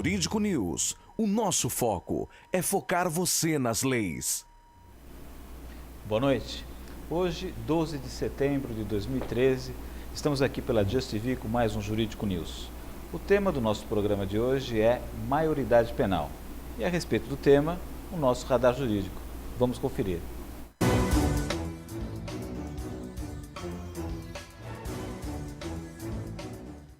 Jurídico News. O nosso foco é focar você nas leis. Boa noite. Hoje, 12 de setembro de 2013, estamos aqui pela Just TV com mais um Jurídico News. O tema do nosso programa de hoje é maioridade penal. E a respeito do tema, o nosso radar jurídico. Vamos conferir.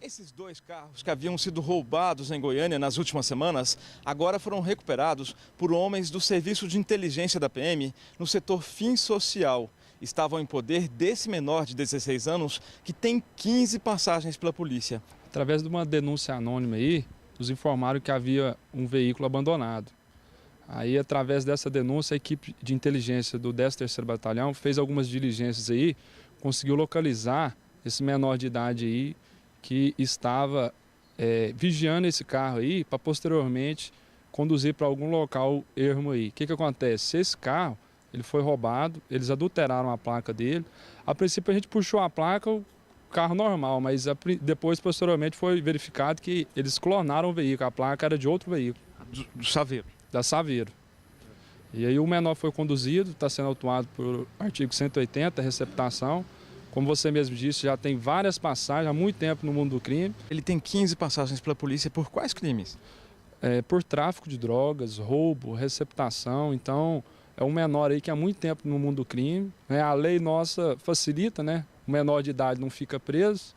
Esses dois carros que haviam sido roubados em Goiânia nas últimas semanas, agora foram recuperados por homens do Serviço de Inteligência da PM no setor Fim Social. Estavam em poder desse menor de 16 anos que tem 15 passagens pela polícia. Através de uma denúncia anônima aí, nos informaram que havia um veículo abandonado. Aí, através dessa denúncia, a equipe de inteligência do 13º Batalhão fez algumas diligências aí, conseguiu localizar esse menor de idade aí, que estava vigiando esse carro aí para posteriormente conduzir para algum local ermo aí. O que acontece? Esse carro ele foi roubado, eles adulteraram a placa dele. A princípio a gente puxou a placa, o carro normal, mas depois posteriormente foi verificado que eles clonaram o veículo, a placa era de outro veículo. Do Saveiro. Da Saveiro. E aí o menor foi conduzido, está sendo autuado por artigo 180, receptação. Como você mesmo disse, já tem várias passagens há muito tempo no mundo do crime. Ele tem 15 passagens pela polícia por quais crimes? Por tráfico de drogas, roubo, receptação. Então, é um menor aí que há muito tempo no mundo do crime. A lei nossa facilita, né? O menor de idade não fica preso.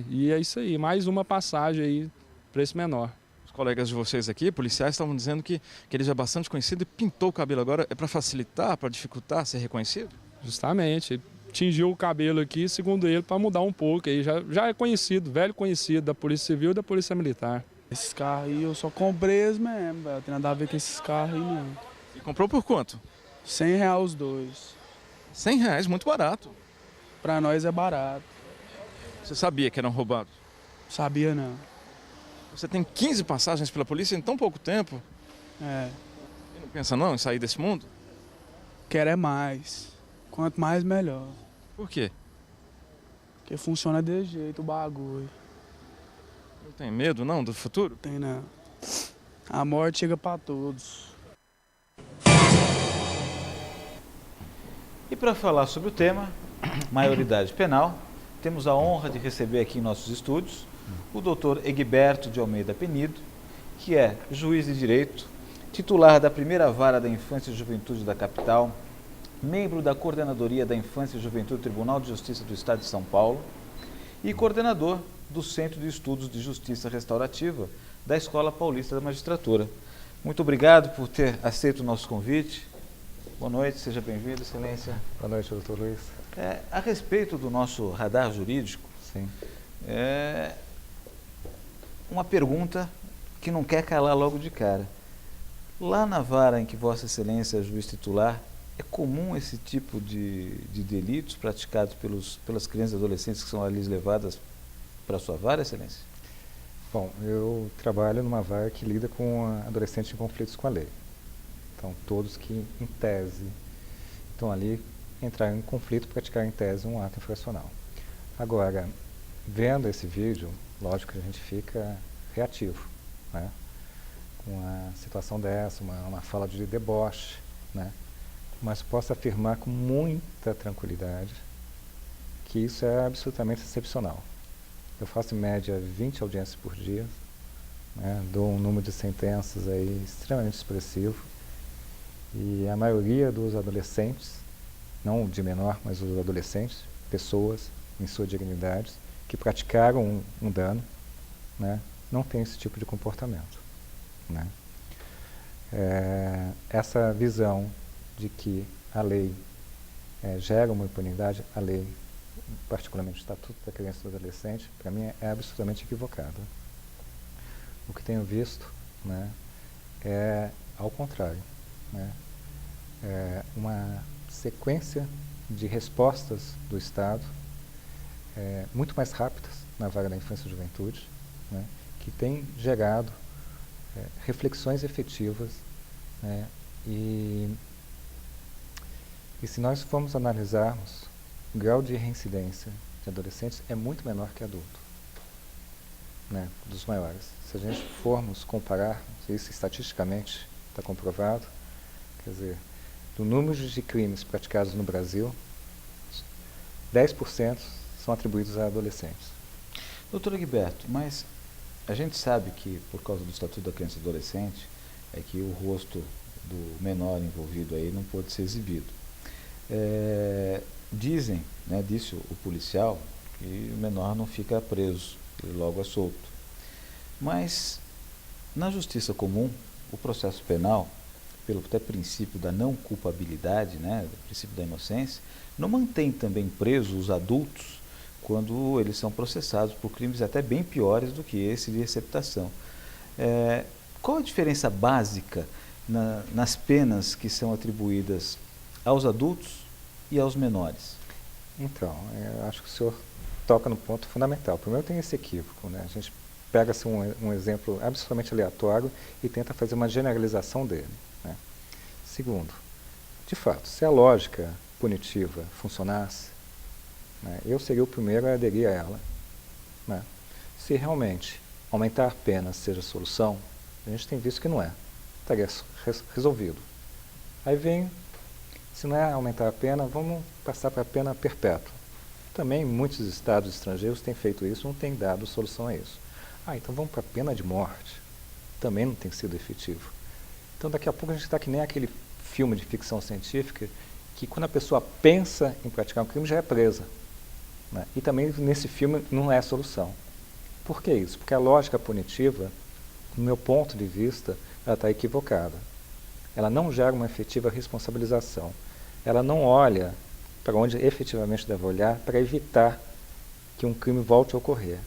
E é isso aí, mais uma passagem aí para esse menor. Os colegas de vocês aqui, policiais, estavam dizendo que ele já é bastante conhecido e pintou o cabelo agora. É para facilitar, para dificultar ser reconhecido? Justamente. Tingiu o cabelo aqui, segundo ele, para mudar um pouco. Aí já é conhecido, velho conhecido da Polícia Civil e da Polícia Militar. Esses carros aí eu só comprei eles mesmo, velho. Não tem nada a ver com esses carros aí, não. E comprou por quanto? R$100 os dois. R$100, muito barato. Pra nós é barato. Você sabia que eram roubados? Sabia não. Você tem 15 passagens pela polícia em tão pouco tempo? É. E não pensa não em sair desse mundo? Quero é mais. Quanto mais, melhor. Por quê? Porque funciona desse jeito o bagulho. Não tem medo não do futuro? Tem não. A morte chega pra todos. E para falar sobre o tema, maioridade penal, temos a honra de receber aqui em nossos estúdios o Dr. Egberto de Almeida Penido, que é juiz de direito, titular da primeira vara da Infância e Juventude da capital, membro da Coordenadoria da Infância e Juventude do Tribunal de Justiça do Estado de São Paulo e coordenador do Centro de Estudos de Justiça Restaurativa da Escola Paulista da Magistratura. Muito obrigado por ter aceito o nosso convite. Boa noite, seja bem-vindo, Excelência. Boa noite, doutor Luiz. A respeito do nosso radar jurídico, Sim. Uma pergunta que não quer calar logo de cara. Lá na vara em que Vossa Excelência é juiz titular, é comum esse tipo de delitos praticados pelas crianças e adolescentes que são ali levadas para a sua vara, Excelência? Bom, eu trabalho numa vara que lida com adolescentes em conflitos com a lei. Então, todos que, em tese, estão ali, entraram em conflito, praticar em tese um ato infracional. Agora, vendo esse vídeo, lógico que a gente fica reativo, né? Com uma situação dessa, uma fala de deboche, né? Mas posso afirmar com muita tranquilidade que isso é absolutamente excepcional. Eu faço em média 20 audiências por dia, né? Dou um número de sentenças aí extremamente expressivo e a maioria dos adolescentes, não de menor, mas os adolescentes, pessoas em sua dignidade, que praticaram um dano, né? Não tem esse tipo de comportamento, né? Essa visão de que a lei gera uma impunidade, a lei, particularmente o Estatuto da Criança e do Adolescente, para mim é absolutamente equivocada. O que tenho visto, né, é ao contrário, né, uma sequência de respostas do Estado muito mais rápidas na vara da infância e juventude, né, que tem gerado reflexões efetivas, né, e se nós formos analisarmos, o grau de reincidência de adolescentes é muito menor que adulto. né, dos maiores. Se a gente formos comparar, isso estatisticamente está comprovado, quer dizer, do número de crimes praticados no Brasil, 10% são atribuídos a adolescentes. Doutor Egberto, mas a gente sabe que, por causa do Estatuto da Criança e do Adolescente, é que o rosto do menor envolvido aí não pôde ser exibido. Dizem, né, disse o policial, que o menor não fica preso, ele logo é solto. Mas, na justiça comum, o processo penal, pelo até princípio da não culpabilidade, né, do princípio da inocência, não mantém também presos os adultos quando eles são processados por crimes até bem piores do que esse de receptação. Qual a diferença básica nas penas que são atribuídas aos adultos e aos menores? Então, eu acho que o senhor toca no ponto fundamental. Primeiro tem esse equívoco, né? A gente pega-se um exemplo absolutamente aleatório e tenta fazer uma generalização dele, né? Segundo, de fato, se a lógica punitiva funcionasse, né, eu seria o primeiro a aderir a ela, né? Se realmente aumentar a pena seja a solução, a gente tem visto que não é. Estaria resolvido. Aí vem, se não é aumentar a pena, vamos passar para a pena perpétua. Também muitos estados estrangeiros têm feito isso, não têm dado solução a isso. Então vamos para a pena de morte. Também não tem sido efetivo. Então daqui a pouco a gente está que nem aquele filme de ficção científica que quando a pessoa pensa em praticar um crime já é presa, né? E também nesse filme não é a solução. Por que isso? Porque a lógica punitiva, no meu ponto de vista, ela está equivocada. Ela não gera uma efetiva responsabilização. Ela não olha para onde efetivamente deve olhar para evitar que um crime volte a ocorrer,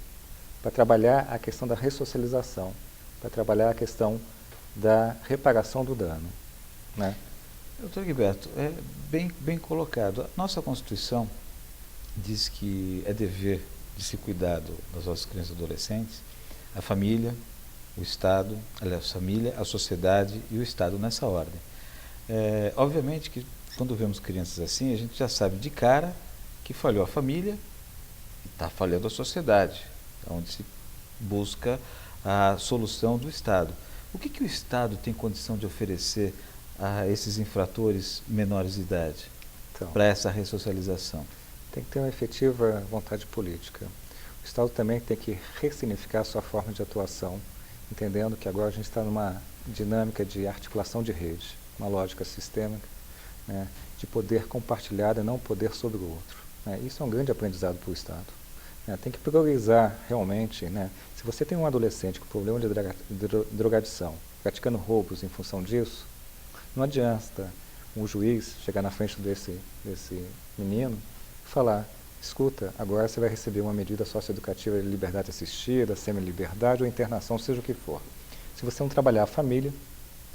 para trabalhar a questão da ressocialização, para trabalhar a questão da reparação do dano, né? Doutor Egberto, é bem colocado. A nossa Constituição diz que é dever de se cuidar das nossas crianças e adolescentes, a família, o Estado, aliás, a família, a sociedade e o Estado nessa ordem. Obviamente que quando vemos crianças assim, a gente já sabe de cara que falhou a família e está falhando a sociedade, onde se busca a solução do Estado. O que o Estado tem condição de oferecer a esses infratores menores de idade para essa ressocialização? Tem que ter uma efetiva vontade política. O Estado também tem que ressignificar a sua forma de atuação, entendendo que agora a gente está numa dinâmica de articulação de rede, uma lógica sistêmica, né, de poder compartilhado e não poder sobre o outro, né. Isso é um grande aprendizado para o Estado, né. Tem que priorizar realmente, né. Se você tem um adolescente com problema de drogadição, praticando roubos em função disso, não adianta um juiz chegar na frente desse menino e falar: escuta, agora você vai receber uma medida socioeducativa de liberdade assistida, semi-liberdade ou internação, seja o que for. Se você não trabalhar a família,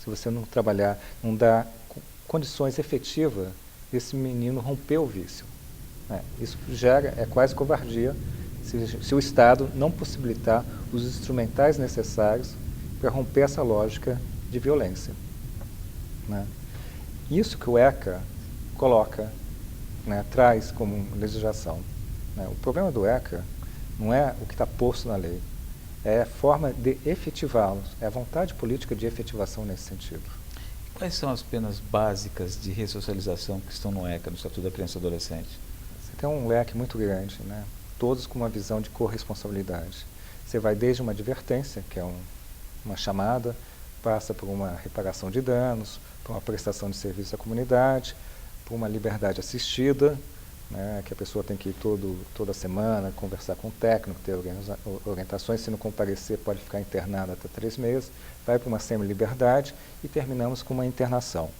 se você não trabalhar, não dar condições efetivas desse menino romper o vício, né? Isso é quase covardia se o Estado não possibilitar os instrumentais necessários para romper essa lógica de violência, né? Isso que o ECA coloca, né, traz como legislação, né? O problema do ECA não é o que está posto na lei, é a forma de efetivá-los, é a vontade política de efetivação nesse sentido. Quais são as penas básicas de ressocialização que estão no ECA, no Estatuto da Criança e Adolescente? Você tem um leque muito grande, né? Todos com uma visão de corresponsabilidade. Você vai desde uma advertência, que é uma chamada, passa por uma reparação de danos, por uma prestação de serviço à comunidade, por uma liberdade assistida, né, que a pessoa tem que ir toda semana conversar com o técnico, ter orientações, se não comparecer pode ficar internado até 3 meses, vai para uma semi-liberdade e terminamos com uma internação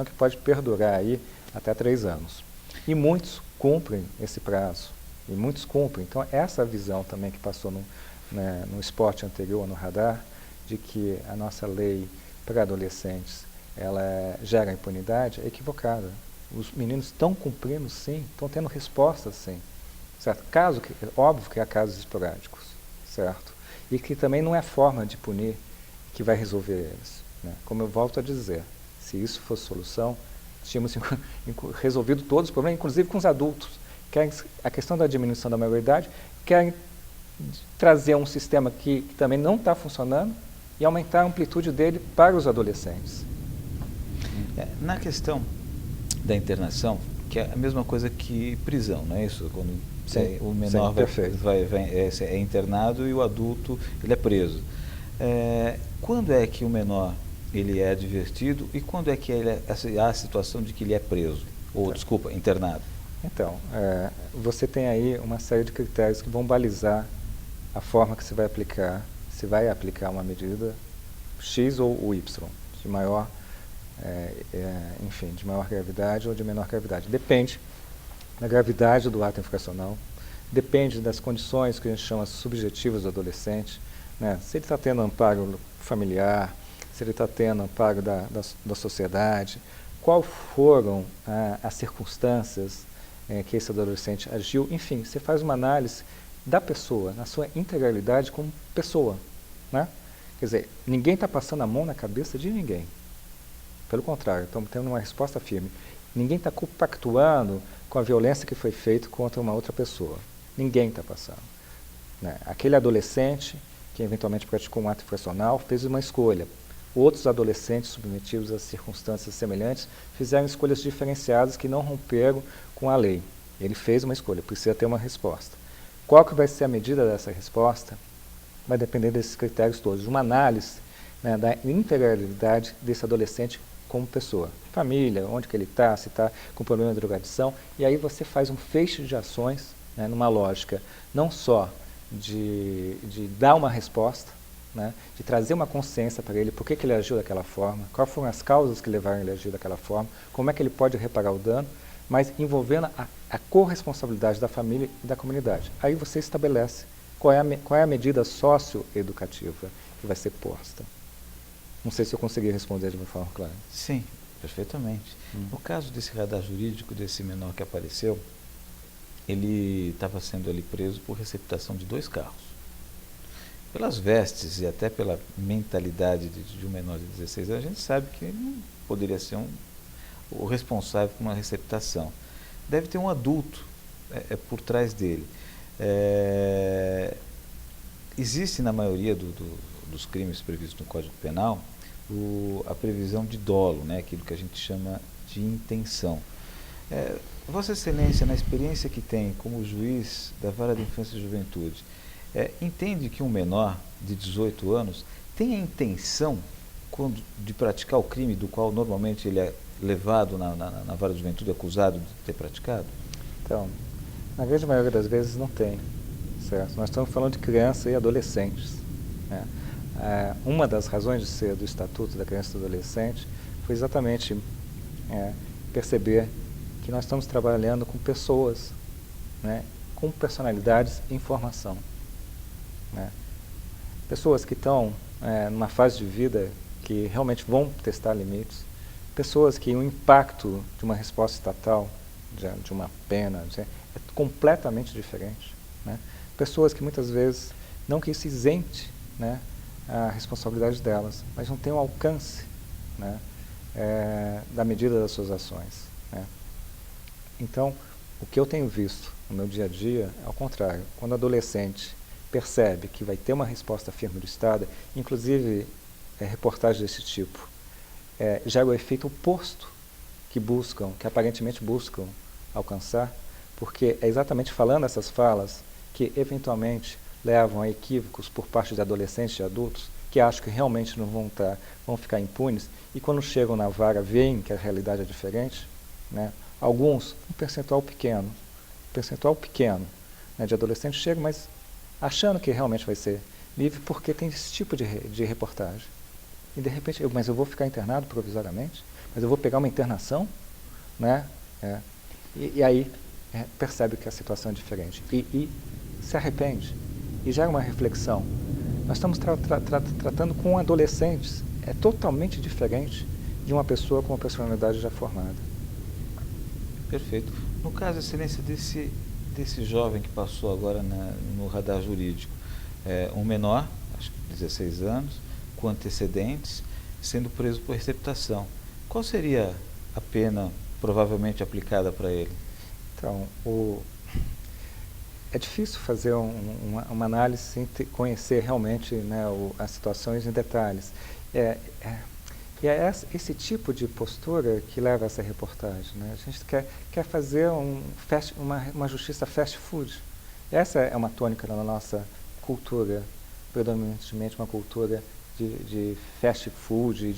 que pode perdurar aí até 3 anos. E muitos cumprem esse prazo, e muitos cumprem. Então essa visão também que passou no esporte anterior, no radar, de que a nossa lei para adolescentes ela gera impunidade, é equivocada. Os meninos estão cumprindo, sim, estão tendo respostas, sim, certo? Óbvio que há casos esporádicos, certo? E que também não é forma de punir que vai resolver eles, né? Como eu volto a dizer, se isso fosse solução, tínhamos resolvido todos os problemas, inclusive com os adultos, querem a questão da diminuição da maioridade, querem trazer um sistema que também não está funcionando e aumentar a amplitude dele para os adolescentes. Na questão da internação, que é a mesma coisa que prisão, não é isso? Quando o menor é internado e o adulto ele é preso. Quando é que o menor ele é advertido e quando é que há a situação de que ele é preso? Ou, desculpa, internado? Então, você tem aí uma série de critérios que vão balizar a forma que você vai aplicar, se vai aplicar uma medida X ou Y, de maior, de maior gravidade ou de menor gravidade. Depende da gravidade do ato infracional, depende das condições que a gente chama subjetivas do adolescente, né? Se ele está tendo amparo familiar, se ele está tendo amparo da sociedade, quais foram as circunstâncias que esse adolescente agiu, enfim, você faz uma análise da pessoa, na sua integralidade como pessoa, né? Quer dizer, ninguém está passando a mão na cabeça de ninguém. Pelo contrário, estamos tendo uma resposta firme. Ninguém está compactuando com a violência que foi feita contra uma outra pessoa. Ninguém está passando, né? Aquele adolescente que eventualmente praticou um ato infracional fez uma escolha. Outros adolescentes submetidos a circunstâncias semelhantes fizeram escolhas diferenciadas que não romperam com a lei. Ele fez uma escolha, precisa ter uma resposta. Qual que vai ser a medida dessa resposta? Vai depender desses critérios todos. Uma análise, né, da integralidade desse adolescente como pessoa. Família, onde que ele está, se está com problema de drogadição. E aí você faz um feixe de ações, né, numa lógica não só de dar uma resposta, né, de trazer uma consciência para ele, por que ele agiu daquela forma, quais foram as causas que levaram ele a agir daquela forma, como é que ele pode reparar o dano, mas envolvendo a corresponsabilidade da família e da comunidade. Aí você estabelece qual é a medida socioeducativa que vai ser posta. Não sei se eu consegui responder de uma forma clara. Sim, perfeitamente. No caso desse radar jurídico, desse menor que apareceu, ele estava sendo ali preso por receptação de 2 carros. Pelas vestes e até pela mentalidade de um menor de 16 anos, a gente sabe que não poderia ser o responsável por uma receptação. Deve ter um adulto por trás dele. Existe na maioria dos crimes previstos no Código Penal a previsão de dolo, né, aquilo que a gente chama de intenção. Vossa Excelência, na experiência que tem como juiz da Vara da Infância e Juventude, entende que um menor de 18 anos tem a intenção de praticar o crime do qual normalmente ele é levado na Vara da Juventude, acusado de ter praticado? Então, na grande maioria das vezes não tem, certo? Nós estamos falando de crianças e adolescentes, né? Uma das razões de ser do Estatuto da Criança e do Adolescente foi exatamente perceber que nós estamos trabalhando com pessoas, né, com personalidades em formação, né? Pessoas que estão numa fase de vida que realmente vão testar limites, pessoas que o impacto de uma resposta estatal, de uma pena, é completamente diferente, né? Pessoas que muitas vezes não que isso isente, né, a responsabilidade delas, mas não tem o alcance, né, da medida das suas ações, né? Então, o que eu tenho visto no meu dia a dia é ao contrário. Quando o adolescente percebe que vai ter uma resposta firme do Estado, inclusive reportagens desse tipo, gera o efeito oposto que aparentemente buscam alcançar, porque é exatamente falando essas falas que eventualmente levam a equívocos por parte de adolescentes e adultos que acham que realmente não vão ficar impunes e quando chegam na vara veem que a realidade é diferente, né? Alguns, um percentual pequeno, né, de adolescentes chegam, mas achando que realmente vai ser livre porque tem esse tipo de reportagem. E de repente, mas eu vou ficar internado provisoriamente? Mas eu vou pegar uma internação? Né? E aí percebe que a situação é diferente. E se arrepende. E gera uma reflexão. Nós estamos tratando com adolescentes. É totalmente diferente de uma pessoa com uma personalidade já formada. Perfeito. No caso, Excelência, desse jovem que passou agora no radar jurídico, um menor, acho que 16 anos, com antecedentes, sendo preso por receptação. Qual seria a pena provavelmente aplicada para ele? Então, é difícil fazer uma análise sem conhecer realmente, né, as situações em detalhes. E é esse tipo de postura que leva a essa reportagem, né? A gente quer fazer uma justiça fast food. Essa é uma tônica da nossa cultura, predominantemente uma cultura de fast food,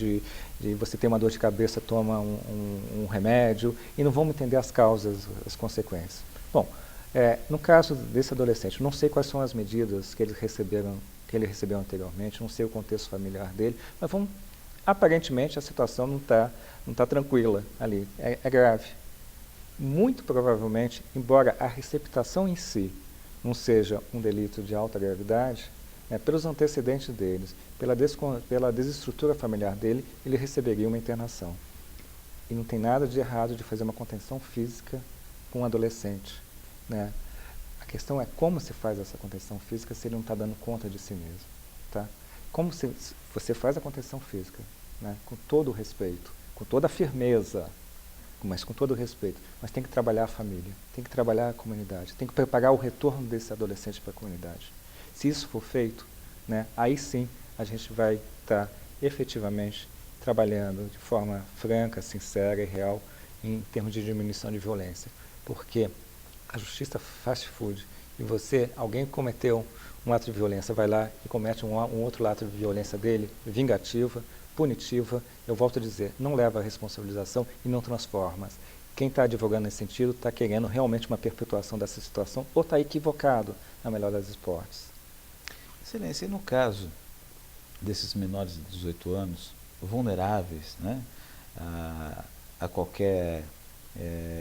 de você ter uma dor de cabeça, toma um remédio, e não vamos entender as causas, as consequências. Bom, no caso desse adolescente, não sei quais são as medidas que ele recebeu anteriormente, não sei o contexto familiar dele, mas aparentemente a situação não tá tranquila ali, é grave. Muito provavelmente, embora a receptação em si não seja um delito de alta gravidade, pelos antecedentes deles, pela desestrutura familiar dele, ele receberia uma internação. E não tem nada de errado de fazer uma contenção física com um adolescente, né? A questão é como se faz essa contenção física se ele não está dando conta de si mesmo, tá? Como você faz a contenção física, né? Com todo o respeito, com toda a firmeza, mas com todo o respeito. Mas tem que trabalhar a família, tem que trabalhar a comunidade, tem que preparar o retorno desse adolescente para a comunidade. Se isso for feito, né, aí sim a gente vai estar efetivamente trabalhando de forma franca, sincera e real em termos de diminuição de violência. Porque a justiça fast food, e alguém cometeu um ato de violência, vai lá e comete um outro ato de violência dele, vingativa, punitiva, eu volto a dizer, não leva à responsabilização e não transforma. Quem está advogando nesse sentido está querendo realmente uma perpetuação dessa situação ou está equivocado, na melhor das hipóteses. Excelência, e no caso desses menores de 18 anos, vulneráveis, né, a qualquer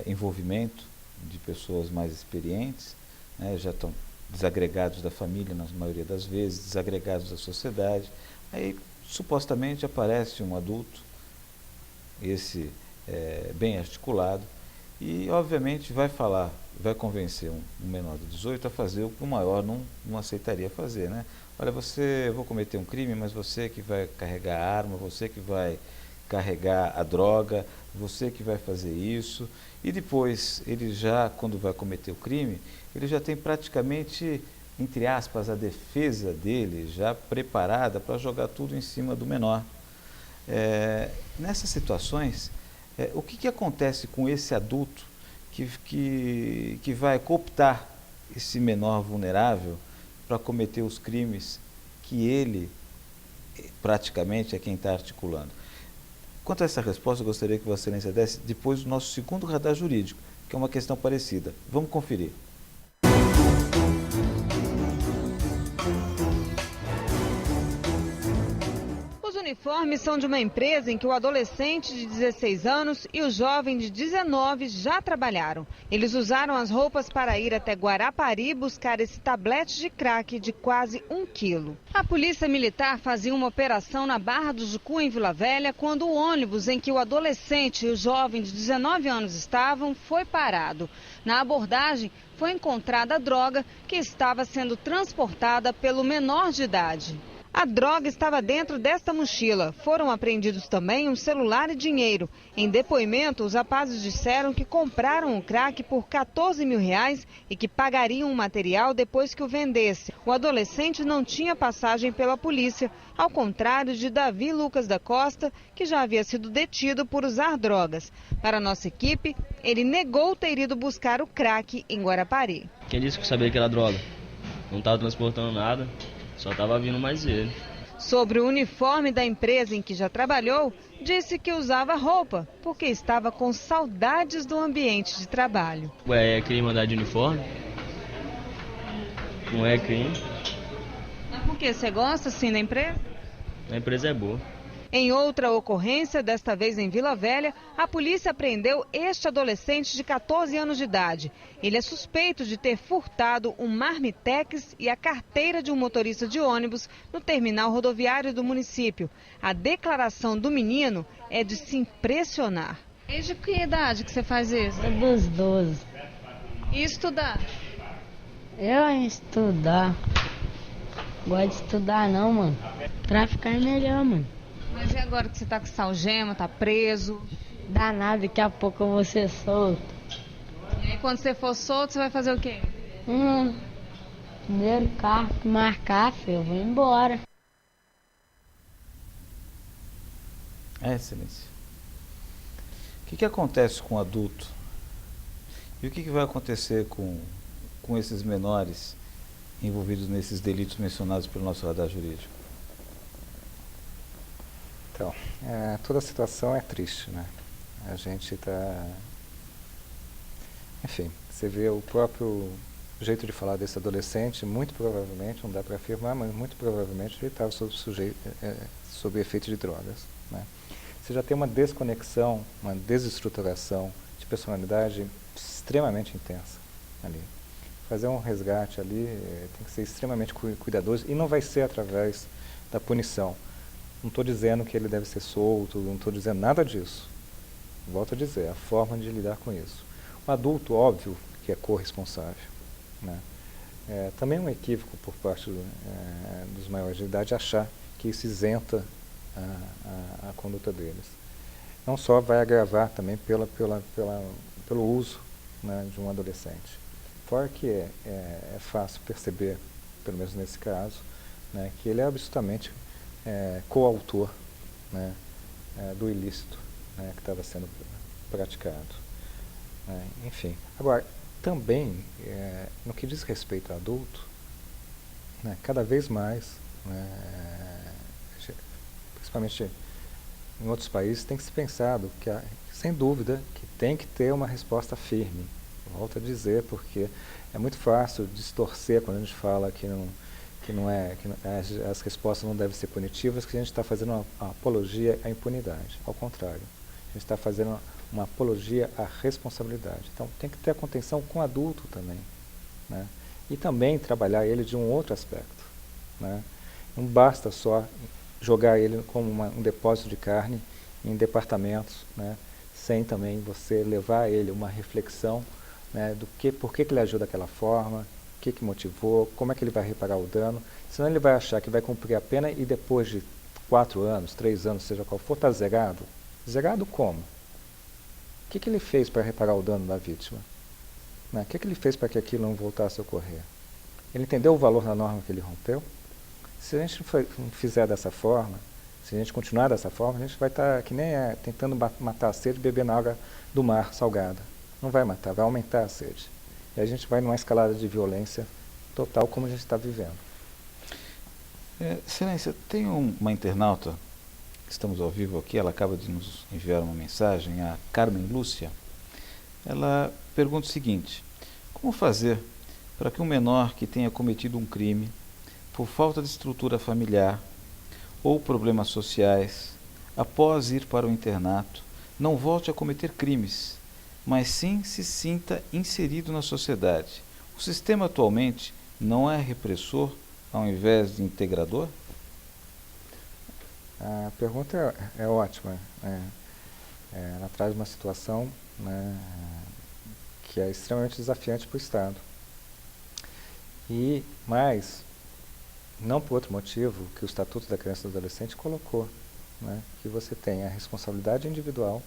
envolvimento de pessoas mais experientes, né, já estão desagregados da família na maioria das vezes, desagregados da sociedade, aí supostamente aparece um adulto, esse bem articulado, e obviamente vai convencer um menor de 18 a fazer o que o maior não aceitaria fazer, né? Olha, eu vou cometer um crime, mas você que vai carregar a arma, você que vai carregar a droga, você que vai fazer isso, e depois ele já, quando vai cometer o crime, ele já tem praticamente, entre aspas, a defesa dele já preparada para jogar tudo em cima do menor. Nessas situações, o que acontece com esse adulto que vai cooptar esse menor vulnerável para cometer os crimes que ele praticamente é quem está articulando? Quanto a essa resposta, eu gostaria que Vossa Excelência desse depois do nosso segundo radar jurídico, que é uma questão parecida. Vamos conferir. Os uniformes são de uma empresa em que o adolescente de 16 anos e o jovem de 19 já trabalharam. Eles usaram as roupas para ir até Guarapari buscar esse tablete de crack de quase 1 quilo. A polícia militar fazia uma operação na Barra do Jucu, em Vila Velha, quando o ônibus em que o adolescente e o jovem de 19 anos estavam foi parado. Na abordagem, foi encontrada a droga que estava sendo transportada pelo menor de idade. A droga estava dentro desta mochila. Foram apreendidos também um celular e dinheiro. Em depoimento, os rapazes disseram que compraram o crack por R$14 mil e que pagariam o material depois que o vendesse. O adolescente não tinha passagem pela polícia, ao contrário de Davi Lucas da Costa, que já havia sido detido por usar drogas. Para a nossa equipe, ele negou ter ido buscar o crack em Guarapari. Quem disse que sabia que era droga? Não estava transportando nada. Só estava vindo mais ele. Sobre o uniforme da empresa em que já trabalhou, disse que usava roupa, porque estava com saudades do ambiente de trabalho. É crime andar de uniforme? Não é crime. Mas por que? Você gosta assim da empresa? A empresa é boa. Em outra ocorrência, desta vez em Vila Velha, a polícia prendeu este adolescente de 14 anos de idade. Ele é suspeito de ter furtado um marmitex e a carteira de um motorista de ônibus no terminal rodoviário do município. A declaração do menino é de se impressionar. Desde que idade que você faz isso? É dos 12. E estudar? Eu estudar. Gosto de estudar não, mano. Tráfico é melhor, mano. Mas e agora que você tá com essa algema, tá preso? Dá nada, daqui a pouco eu vou ser solto. E aí quando você for solto, você vai fazer o quê? Primeiro carro que marcar, filho, eu vou embora. Excelência. O que acontece com o adulto? E o que vai acontecer com esses menores envolvidos nesses delitos mencionados pelo nosso radar jurídico? Então, toda a situação é triste, né? A gente está... Enfim, você vê o próprio jeito de falar desse adolescente, muito provavelmente, não dá para afirmar, mas muito provavelmente ele estava sob efeito de drogas, né? Você já tem uma desconexão, uma desestruturação de personalidade extremamente intensa ali. Fazer um resgate ali tem que ser extremamente cuidadoso e não vai ser através da punição. Não estou dizendo que ele deve ser solto, não estou dizendo nada disso. Volto a dizer, a forma de lidar com isso. O adulto, óbvio, que é corresponsável, né? Também é um equívoco por parte dos maiores de idade achar que isso isenta a conduta deles. Não só vai agravar também pelo uso, né, de um adolescente. Fora que é fácil perceber, pelo menos nesse caso, né, que ele é absolutamente coautor, né, do ilícito, né, que estava sendo praticado. Enfim, agora, também, no que diz respeito ao adulto, né, cada vez mais, né, principalmente em outros países, tem que se pensado que, sem dúvida, que tem que ter uma resposta firme. Volto a dizer, porque é muito fácil distorcer quando a gente fala que as respostas não devem ser punitivas, que a gente está fazendo uma apologia à impunidade. Ao contrário, a gente está fazendo uma apologia à responsabilidade. Então, tem que ter a contenção com o adulto também, né? E também trabalhar ele de um outro aspecto, né? Não basta só jogar ele como um depósito de carne em departamentos, né? Sem também você levar ele uma reflexão, né, por que ele agiu daquela forma, o que motivou, como é que ele vai reparar o dano. Senão ele vai achar que vai cumprir a pena e depois de 4 anos, 3 anos, seja qual for, está zerado. Zerado como? O que ele fez para reparar o dano da vítima? Né? O que ele fez para que aquilo não voltasse a ocorrer? Ele entendeu o valor da norma que ele rompeu? Se a gente fizer dessa forma, se a gente continuar dessa forma, a gente vai estar que nem tentando matar a sede bebendo água do mar salgada. Não vai matar, vai aumentar a sede. E a gente vai numa escalada de violência total como a gente está vivendo. Excelência, tem uma internauta, estamos ao vivo aqui, ela acaba de nos enviar uma mensagem, a Carmen Lúcia. Ela pergunta o seguinte: como fazer para que um menor que tenha cometido um crime por falta de estrutura familiar ou problemas sociais, após ir para o internato, não volte a cometer crimes, mas sim se sinta inserido na sociedade? O sistema atualmente não é repressor ao invés de integrador? A pergunta é ótima. Ela traz uma situação, né, que é extremamente desafiante para o Estado. Mas não por outro motivo que o Estatuto da Criança e do Adolescente colocou, né, que você tem a responsabilidade individual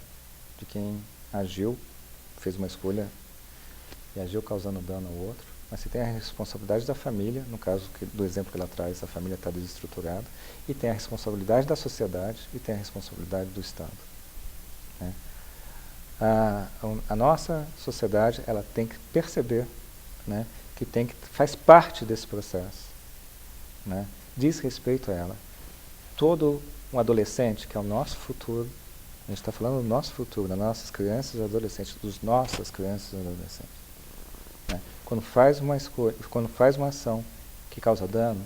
de quem agiu, fez uma escolha e agiu causando dano ao outro, mas você tem a responsabilidade da família, no caso do exemplo que ela traz, a família está desestruturada, e tem a responsabilidade da sociedade e tem a responsabilidade do Estado, né? A nossa sociedade, ela tem que perceber, né, que faz parte desse processo, né? Diz respeito a ela. Todo um adolescente, que é o nosso futuro, a gente está falando do nosso futuro, das nossas crianças e adolescentes, dos nossas crianças e adolescentes, né? Quando faz uma escolha, quando faz uma ação que causa dano,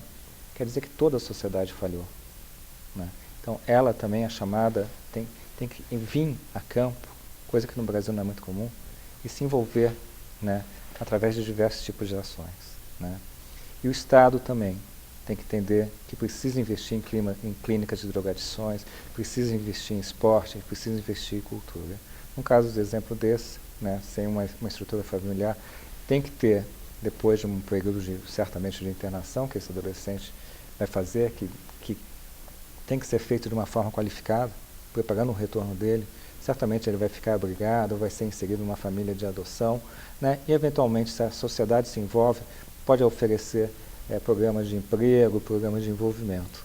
quer dizer que toda a sociedade falhou, né? Então ela também é chamada, tem que vir a campo, coisa que no Brasil não é muito comum, e se envolver, né, através de diversos tipos de ações, né? E o Estado também tem que entender que precisa investir em clínicas de drogadições, precisa investir em esporte, precisa investir em cultura. No caso de exemplo desse, né, sem uma estrutura familiar, tem que ter, depois de um período certamente de internação que esse adolescente vai fazer, que tem que ser feito de uma forma qualificada, preparando o retorno dele certamente ele vai ficar abrigado, vai ser inserido numa família de adoção, né? E eventualmente, se a sociedade se envolve, pode oferecer programas de emprego, programas de envolvimento.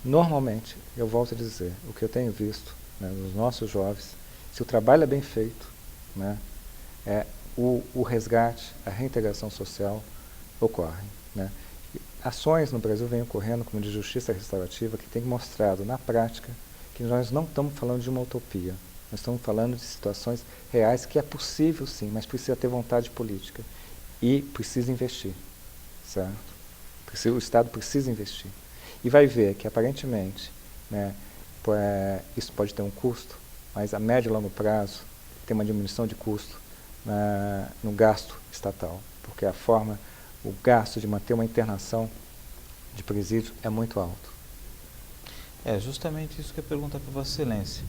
Normalmente, eu volto a dizer, o que eu tenho visto, né, nos nossos jovens, se o trabalho é bem feito, né, o resgate, a reintegração social ocorrem, né? Ações no Brasil vêm ocorrendo, como de justiça restaurativa, que tem mostrado na prática que nós não estamos falando de uma utopia, nós estamos falando de situações reais que é possível sim, mas precisa ter vontade política e precisa investir, certo? O Estado precisa investir. E vai ver que aparentemente, né, isso pode ter um custo, mas a médio e longo prazo tem uma diminuição de custo no gasto estatal, porque o gasto de manter uma internação de presídio é muito alto. É justamente isso que eu pergunto para Vossa Excelência.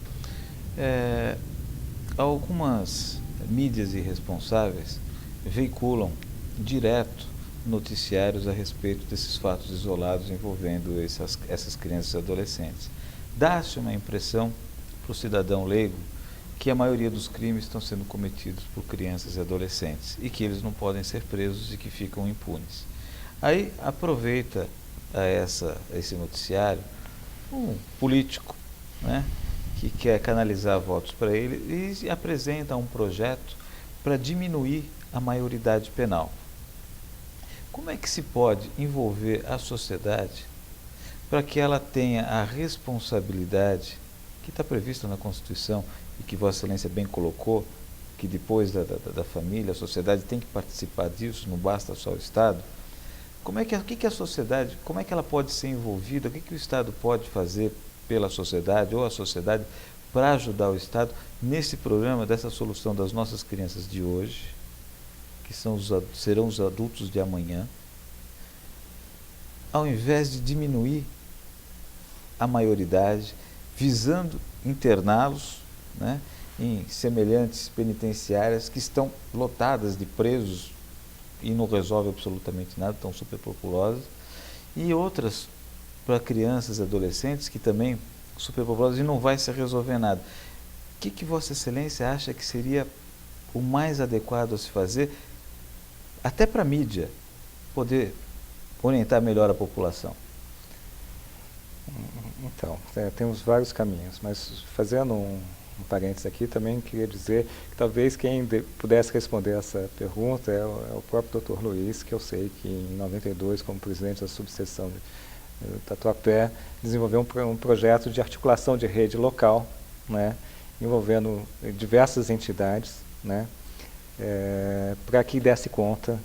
Algumas mídias irresponsáveis veiculam direto noticiários a respeito desses fatos isolados envolvendo essas crianças e adolescentes. Dá-se uma impressão para o cidadão leigo que a maioria dos crimes estão sendo cometidos por crianças e adolescentes e que eles não podem ser presos e que ficam impunes. Aí aproveita esse noticiário um político, né, que quer canalizar votos para ele e apresenta um projeto para diminuir a maioridade penal. Como é que se pode envolver a sociedade para que ela tenha a responsabilidade que está prevista na Constituição e que Vossa Excelência bem colocou, que depois da família, a sociedade tem que participar disso, não basta só o Estado? O que a sociedade, como é que ela pode ser envolvida, o que o Estado pode fazer pela sociedade ou a sociedade para ajudar o Estado nesse programa dessa solução das nossas crianças de hoje, que serão os adultos de amanhã, ao invés de diminuir a maioridade, visando interná-los, né, em semelhantes penitenciárias que estão lotadas de presos e não resolve absolutamente nada, estão superpopulosas, e outras para crianças e adolescentes que também superpopulosas e não vai se resolver nada. O que Vossa Excelência acha que seria o mais adequado a se fazer, até para a mídia poder orientar melhor a população? Então, temos vários caminhos, mas fazendo um parênteses aqui, também queria dizer que talvez quem pudesse responder essa pergunta é o próprio Dr. Luiz, que eu sei que em 92, como presidente da subseção de Tatuapé, desenvolveu um projeto de articulação de rede local, né, envolvendo diversas entidades, né, para que desse conta,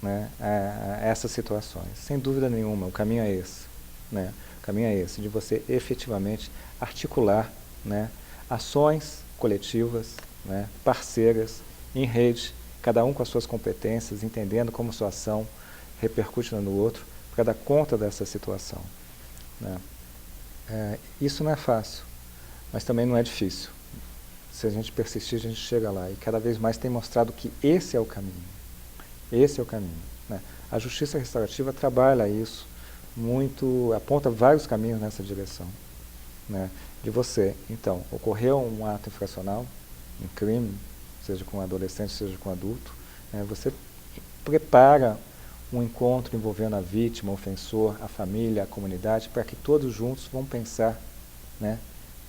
né, a essas situações. Sem dúvida nenhuma, o caminho é esse, né? O caminho é esse, de você efetivamente articular, né, ações coletivas, né, parceiras, em rede, cada um com as suas competências, entendendo como sua ação repercute no outro, para dar conta dessa situação, né. Isso não é fácil, mas também não é difícil. Se a gente persistir, a gente chega lá. E cada vez mais tem mostrado que esse é o caminho. Esse é o caminho, né. A justiça restaurativa trabalha isso muito, aponta vários caminhos nessa direção, né, de você, então, ocorreu um ato infracional, um crime, seja com adolescente, seja com adulto, né, você prepara um encontro envolvendo a vítima, o ofensor, a família, a comunidade, para que todos juntos vão pensar, né,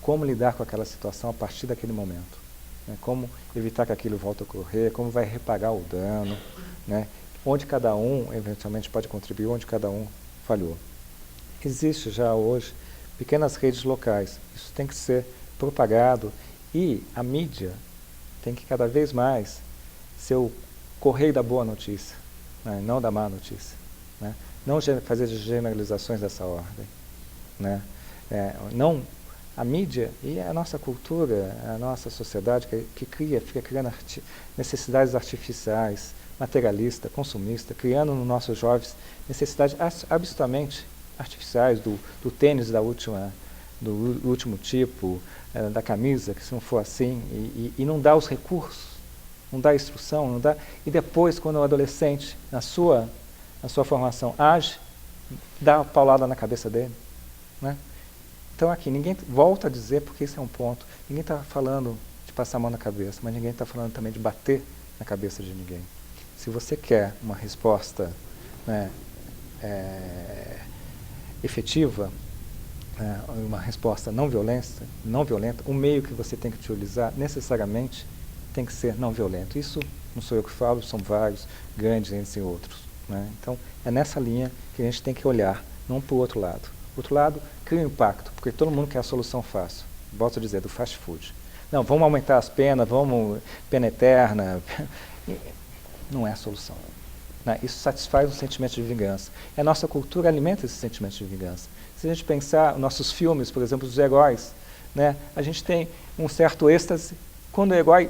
como lidar com aquela situação a partir daquele momento, né, como evitar que aquilo volte a ocorrer, como vai reparar o dano, né, onde cada um eventualmente pode contribuir, onde cada um falhou. Existe já hoje pequenas redes locais, isso tem que ser propagado e a mídia tem que cada vez mais ser o correio da boa notícia, né, não da má notícia, né, não fazer generalizações dessa ordem, né, não a mídia e a nossa cultura, a nossa sociedade fica criando necessidades artificiais, materialista, consumista, criando nos nossos jovens necessidades absolutamente artificiais do tênis do último tipo, da camisa, que se não for assim, e não dá os recursos, não dá instrução, não dá, e depois, quando o adolescente, na sua formação, age, dá uma paulada na cabeça dele, né? Então aqui, ninguém, volta a dizer, porque esse é um ponto, ninguém está falando de passar a mão na cabeça, mas ninguém está falando também de bater na cabeça de ninguém. Se você quer uma resposta, né, efetiva, uma resposta não violenta, o meio que você tem que utilizar necessariamente tem que ser não violento. Isso não sou eu que falo, são vários, grandes entre outros, né? Então é nessa linha que a gente tem que olhar, não para o outro lado. O outro lado cria um impacto, porque todo mundo quer a solução fácil. Volto a dizer, do fast food. Não, vamos aumentar as penas, vamos pena eterna. Não é a solução. Né? Isso satisfaz um sentimento de vingança. E a nossa cultura alimenta esse sentimento de vingança. Se a gente pensar nossos filmes, por exemplo, dos heróis, né? A gente tem um certo êxtase quando o herói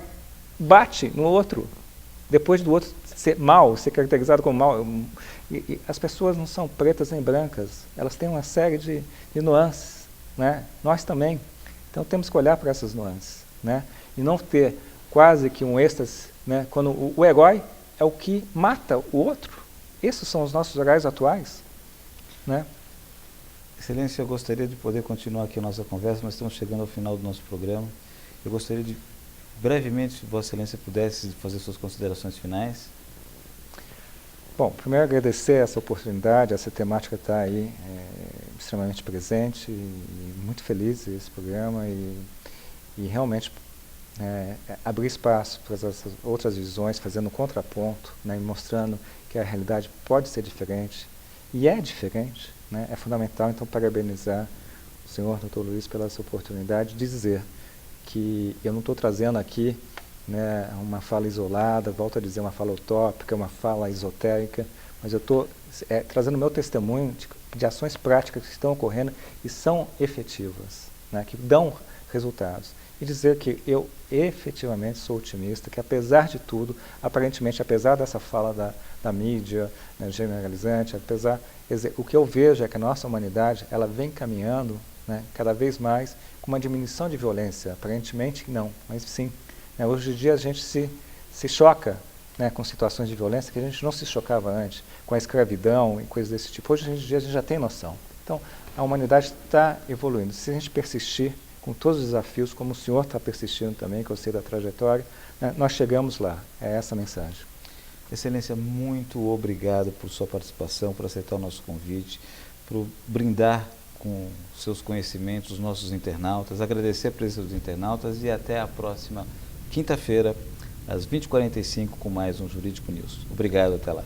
bate no outro, depois do outro ser mal, ser caracterizado como mal. E as pessoas não são pretas nem brancas, elas têm uma série de nuances, né? Nós também. Então temos que olhar para essas nuances, né? E não ter quase que um êxtase, né? Quando o herói é o que mata o outro. Esses são os nossos heróis atuais, né? Excelência, eu gostaria de poder continuar aqui a nossa conversa, mas estamos chegando ao final do nosso programa. Eu gostaria de, brevemente, se Vossa Excelência pudesse fazer suas considerações finais. Bom, primeiro agradecer essa oportunidade, essa temática está aí extremamente presente e muito feliz esse programa e realmente abrir espaço para essas outras visões, fazendo um contraponto, né, e mostrando que a realidade pode ser diferente e é diferente, né, é fundamental. Então, parabenizar o senhor, Dr. Luiz, pela essa oportunidade de dizer que eu não estou trazendo aqui, né, uma fala isolada, volto a dizer, uma fala utópica, uma fala esotérica, mas eu estou trazendo o meu testemunho de ações práticas que estão ocorrendo e são efetivas, né, que dão resultados. E dizer que eu efetivamente sou otimista, que apesar de tudo, aparentemente, apesar dessa fala da mídia, né, generalizante, o que eu vejo é que a nossa humanidade ela vem caminhando, né, cada vez mais com uma diminuição de violência. Aparentemente não, mas sim. Hoje em dia a gente se choca, né, com situações de violência que a gente não se chocava antes, com a escravidão e coisas desse tipo. Hoje em dia a gente já tem noção. Então, a humanidade está evoluindo. Se a gente persistir com todos os desafios, como o senhor está persistindo também, que eu sei da trajetória, né, nós chegamos lá. É essa a mensagem. Excelência, muito obrigado por sua participação, por aceitar o nosso convite, por brindar com seus conhecimentos os nossos internautas, agradecer a presença dos internautas e até a próxima quinta-feira, às 20h45, com mais um Jurídico News. Obrigado, até lá.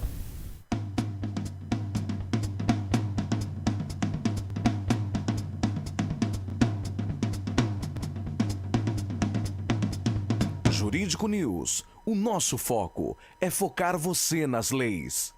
Jurídico News. O nosso foco é focar você nas leis.